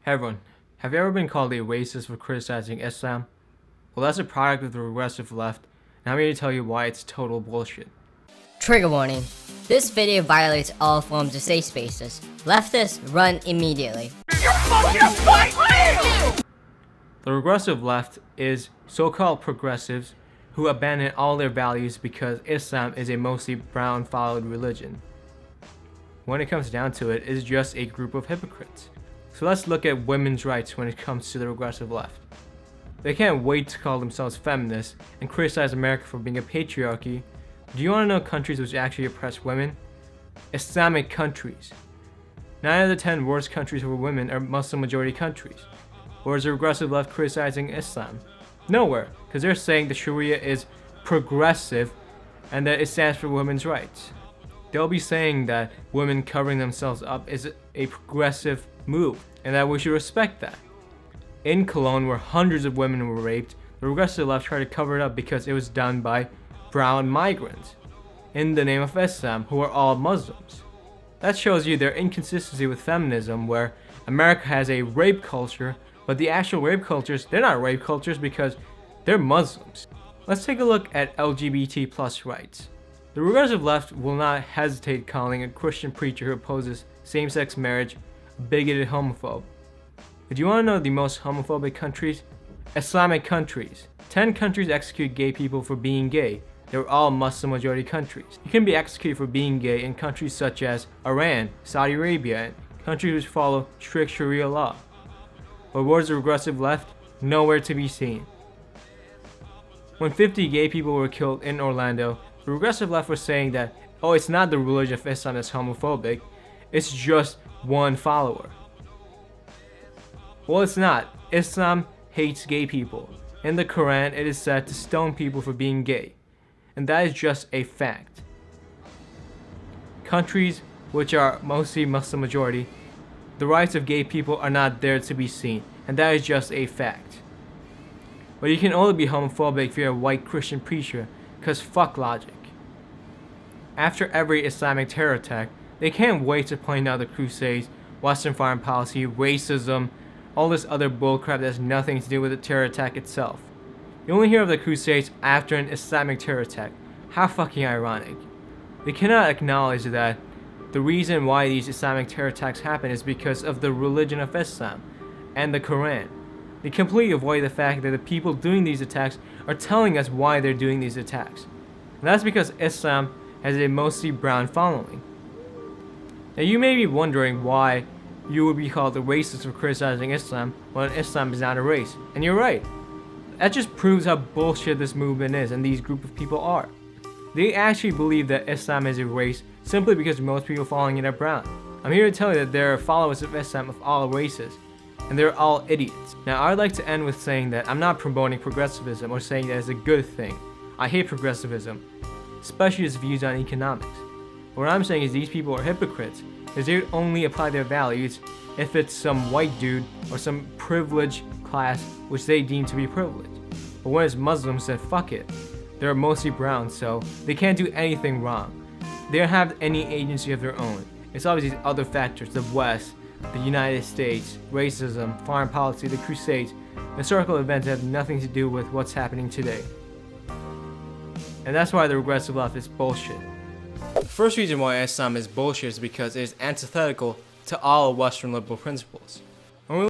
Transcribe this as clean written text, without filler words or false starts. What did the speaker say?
Hey everyone, have you ever been called a racist for criticizing Islam? Well, that's a product of the regressive left, and I'm here to tell you why it's total bullshit. Trigger warning. This video violates all forms of safe spaces. Leftists, run immediately. You're fucking a fight! The regressive left is so-called progressives who abandon all their values because Islam is a mostly brown-followed religion. When it comes down to it, it's just a group of hypocrites. So let's look at women's rights when it comes to the regressive left. They can't wait to call themselves feminists and criticize America for being a patriarchy. Do you want to know countries which actually oppress women? Islamic countries. 9 out of the 10 worst countries for women are Muslim majority countries. Where is the regressive left criticizing Islam? Nowhere, because they're saying the Sharia is progressive and that it stands for women's rights. They'll be saying that women covering themselves up is a progressive move and that we should respect that. In Cologne, where hundreds of women were raped, the regressive left tried to cover it up because it was done by brown migrants in the name of Islam, who are all Muslims. That shows you their inconsistency with feminism, where America has a rape culture, but the actual rape cultures, they're not rape cultures because they're Muslims. Let's take a look at LGBT plus rights. The regressive left will not hesitate calling a Christian preacher who opposes same-sex marriage a bigoted homophobe. Do you want to know the most homophobic countries? Islamic countries. 10 countries execute gay people for being gay. They're all Muslim majority countries. You can be executed for being gay in countries such as Iran, Saudi Arabia, and countries which follow strict Sharia law. But where's the regressive left? Nowhere to be seen. When 50 gay people were killed in Orlando, the regressive left was saying that, oh, it's not the religion of Islam that's homophobic, it's just one follower. Well, it's not. Islam hates gay people. In the Quran, it is said to stone people for being gay. And that is just a fact. Countries which are mostly Muslim majority, the rights of gay people are not there to be seen. And that is just a fact. But you can only be homophobic if you're a white Christian preacher, because fuck logic. After every Islamic terror attack, they can't wait to point out the Crusades, Western foreign policy, racism, all this other bullcrap that has nothing to do with the terror attack itself. You only hear of the Crusades after an Islamic terror attack. How fucking ironic. They cannot acknowledge that the reason why these Islamic terror attacks happen is because of the religion of Islam and the Quran. They completely avoid the fact that the people doing these attacks are telling us why they're doing these attacks. And that's because Islam has a mostly brown following. Now you may be wondering why you would be called a racist for criticizing Islam when Islam is not a race. And you're right. That just proves how bullshit this movement is and these group of people are. They actually believe that Islam is a race simply because most people following it are brown. I'm here to tell you that there are followers of Islam of all races, and they're all idiots. Now I'd like to end with saying that I'm not promoting progressivism or saying that it's a good thing. I hate progressivism, especially its views on economics. What I'm saying is these people are hypocrites, because they would only apply their values if it's some white dude or some privileged class which they deem to be privileged. But when it's Muslims, then fuck it. They're mostly brown, so they can't do anything wrong. They don't have any agency of their own. It's obviously these other factors, the West, the United States, racism, foreign policy, the Crusades, historical events that have nothing to do with what's happening today. And that's why the regressive left is bullshit. The first reason why Islam is bullshit is because it is antithetical to all Western liberal principles.